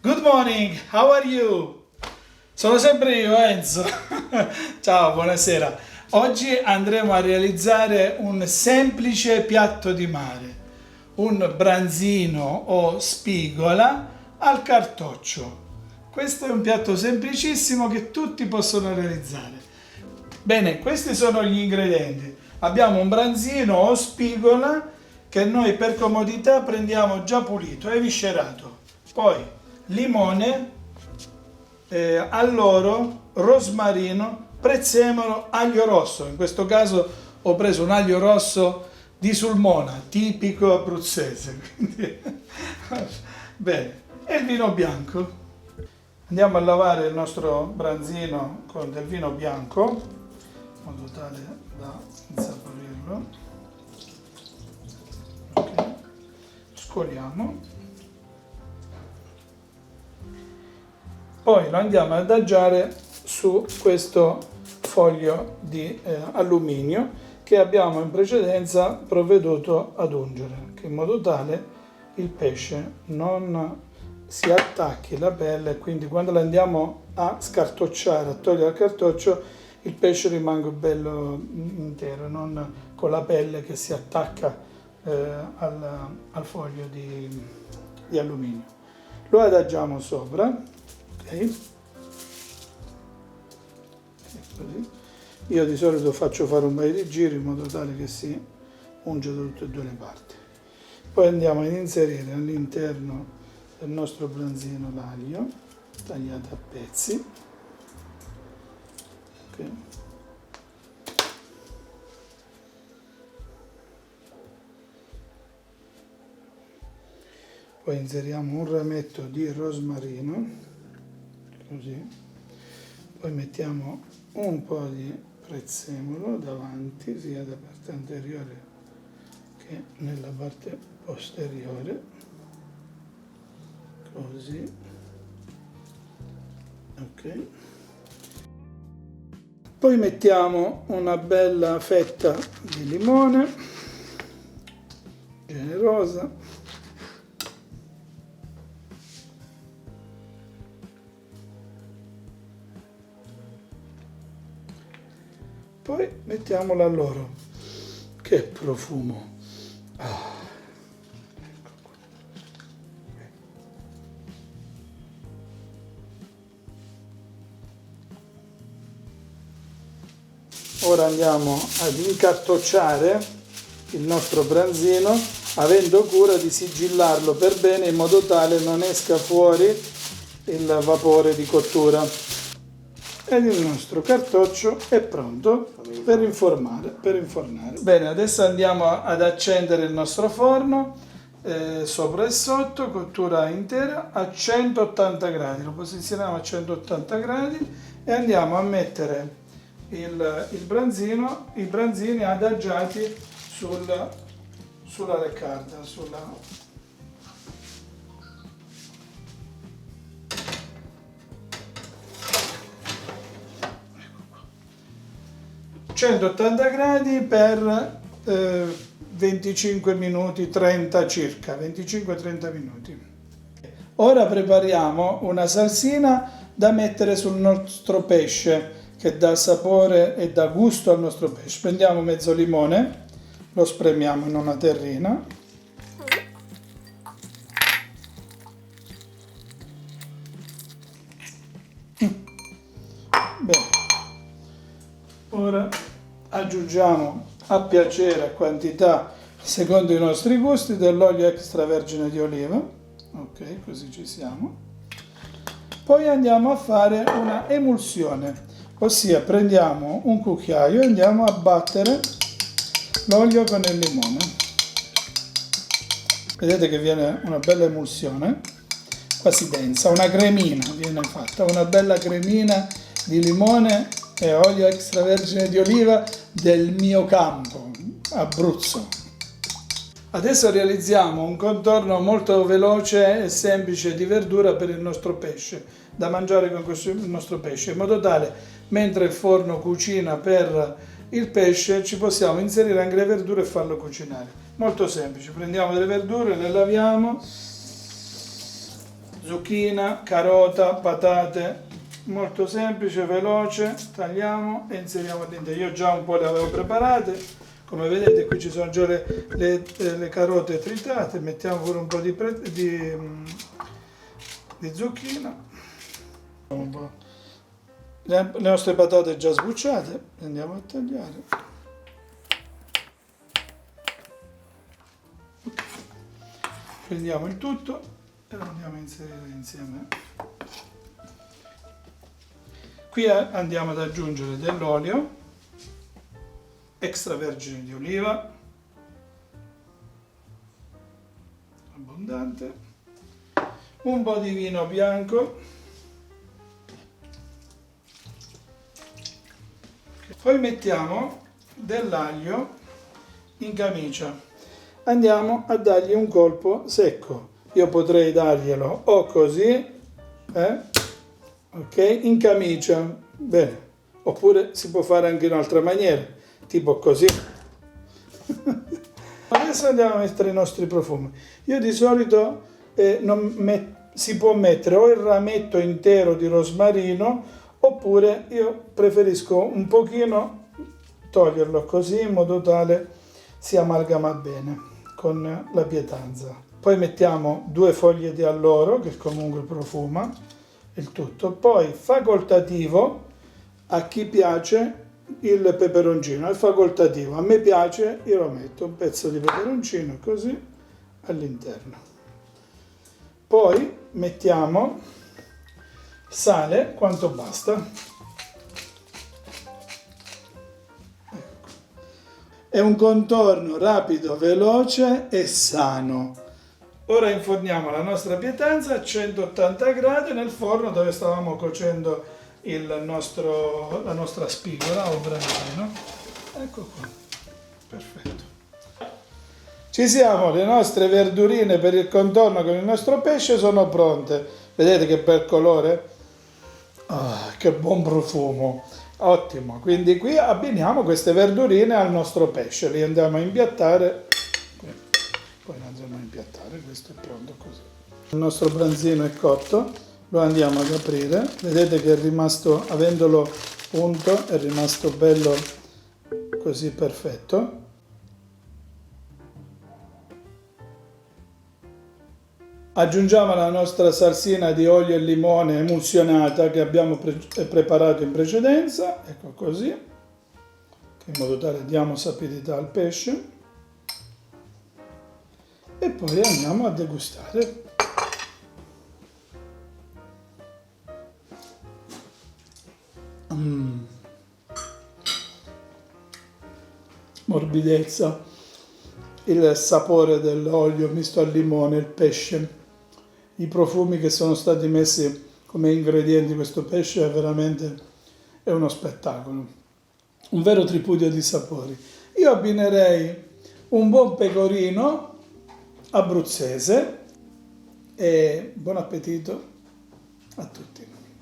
Good morning, how are you? Sono sempre io, Enzo. Ciao, buonasera. Oggi andremo a realizzare un semplice piatto di mare, un branzino o spigola al cartoccio. Questo è un piatto semplicissimo che tutti possono realizzare. Bene, questi sono gli ingredienti. Abbiamo un branzino o spigola che noi per comodità prendiamo già pulito e viscerato. Poi limone, alloro, rosmarino, prezzemolo, aglio rosso. In questo caso ho preso un aglio rosso di Sulmona, tipico abruzzese. Bene, e il vino bianco. Andiamo a lavare il nostro branzino con del vino bianco, in modo tale da insaporirlo. Okay. Scoliamo. Poi lo andiamo ad adagiare su questo foglio di alluminio che abbiamo in precedenza provveduto ad ungere, che in modo tale il pesce non si attacchi la pelle, quindi quando lo andiamo a scartocciare, a togliere il cartoccio, il pesce rimanga bello intero, non con la pelle che si attacca al foglio di alluminio. Lo adagiamo sopra, ok? Così. Io di solito faccio fare un paio di giri in modo tale che si unge da tutte e due le parti. Poi andiamo ad inserire all'interno del nostro branzino l'aglio tagliato a pezzi. Okay. Poi inseriamo un rametto di rosmarino, così. Poi mettiamo un po' di prezzemolo davanti, sia da parte anteriore che nella parte posteriore. Così, ok. Poi mettiamo una bella fetta di limone generosa, poi mettiamola all'oro. Che profumo! Ah. Ora andiamo ad incartocciare il nostro branzino avendo cura di sigillarlo per bene in modo tale non esca fuori il vapore di cottura. Ed il nostro cartoccio è pronto per infornare. Bene, adesso andiamo ad accendere il nostro forno, sopra e sotto, cottura intera a 180 gradi. Lo posizioniamo a 180 gradi e andiamo a mettere i branzini adagiati sulla leccarda, 180 gradi per 25 minuti, 30 circa, 25-30 minuti. Ora prepariamo una salsina da mettere sul nostro pesce, che dà sapore e dà gusto al nostro pesce. Prendiamo mezzo limone, lo spremiamo in una terrina. Bene. Ora aggiungiamo a piacere, a quantità, secondo i nostri gusti, dell'olio extravergine di oliva. Ok, così ci siamo. Poi andiamo a fare una emulsione. Ossia prendiamo un cucchiaio e andiamo a battere l'olio con il limone. Vedete che viene una bella emulsione, quasi densa, una cremina viene fatta, una bella cremina di limone e olio extravergine di oliva del mio campo, Abruzzo. Adesso realizziamo un contorno molto veloce e semplice di verdura per il nostro pesce, da mangiare con il nostro pesce, in modo tale mentre il forno cucina per il pesce ci possiamo inserire anche le verdure e farlo cucinare. Molto semplice, prendiamo delle verdure, le laviamo, zucchina, carota, patate, molto semplice, veloce, tagliamo e inseriamo all'interno. Io già un po' le avevo preparate, come vedete qui ci sono già le carote tritate, mettiamo pure un po' di zucchina, un po'. Le nostre patate già sbucciate, le andiamo a tagliare. Okay. Prendiamo il tutto e lo andiamo a inserire insieme. Qui andiamo ad aggiungere dell'olio extravergine di oliva, abbondante, un po' di vino bianco, poi mettiamo dell'aglio in camicia, andiamo a dargli un colpo secco. Io potrei darglielo o così, ok, in camicia, bene, oppure si può fare anche in un'altra maniera, tipo così. Adesso andiamo a mettere i nostri profumi. Io di solito si può mettere o il rametto intero di rosmarino, oppure io preferisco un pochino toglierlo così in modo tale si amalgama bene con la pietanza. Poi mettiamo 2 foglie di alloro che comunque profuma il tutto. Poi facoltativo a chi piace il peperoncino, è facoltativo, a me piace, io lo metto un pezzo di peperoncino così all'interno. Poi mettiamo sale quanto basta. Ecco. È un contorno rapido, veloce e sano. Ora inforniamo la nostra pietanza a 180 gradi nel forno dove stavamo cuocendo la nostra spigola o branzino. Ecco qua, perfetto. Ci siamo, le nostre verdurine per il contorno con il nostro pesce sono pronte. Vedete che bel colore? Che buon profumo, ottimo. Quindi qui abbiniamo queste verdurine al nostro pesce, li andiamo a impiattare. Poi li andiamo a impiattare, questo è pronto così. Il nostro branzino è cotto. Lo andiamo ad aprire, vedete che è rimasto, avendolo unto, è rimasto bello così perfetto. Aggiungiamo la nostra salsina di olio e limone emulsionata che abbiamo preparato in precedenza, ecco così, in modo tale diamo sapidità al pesce. E poi andiamo a degustare. Morbidezza, il sapore dell'olio misto al limone, il pesce, i profumi che sono stati messi come ingredienti. Questo pesce è veramente uno spettacolo, un vero tripudio di sapori. Io abbinerei un buon pecorino abruzzese e buon appetito a tutti.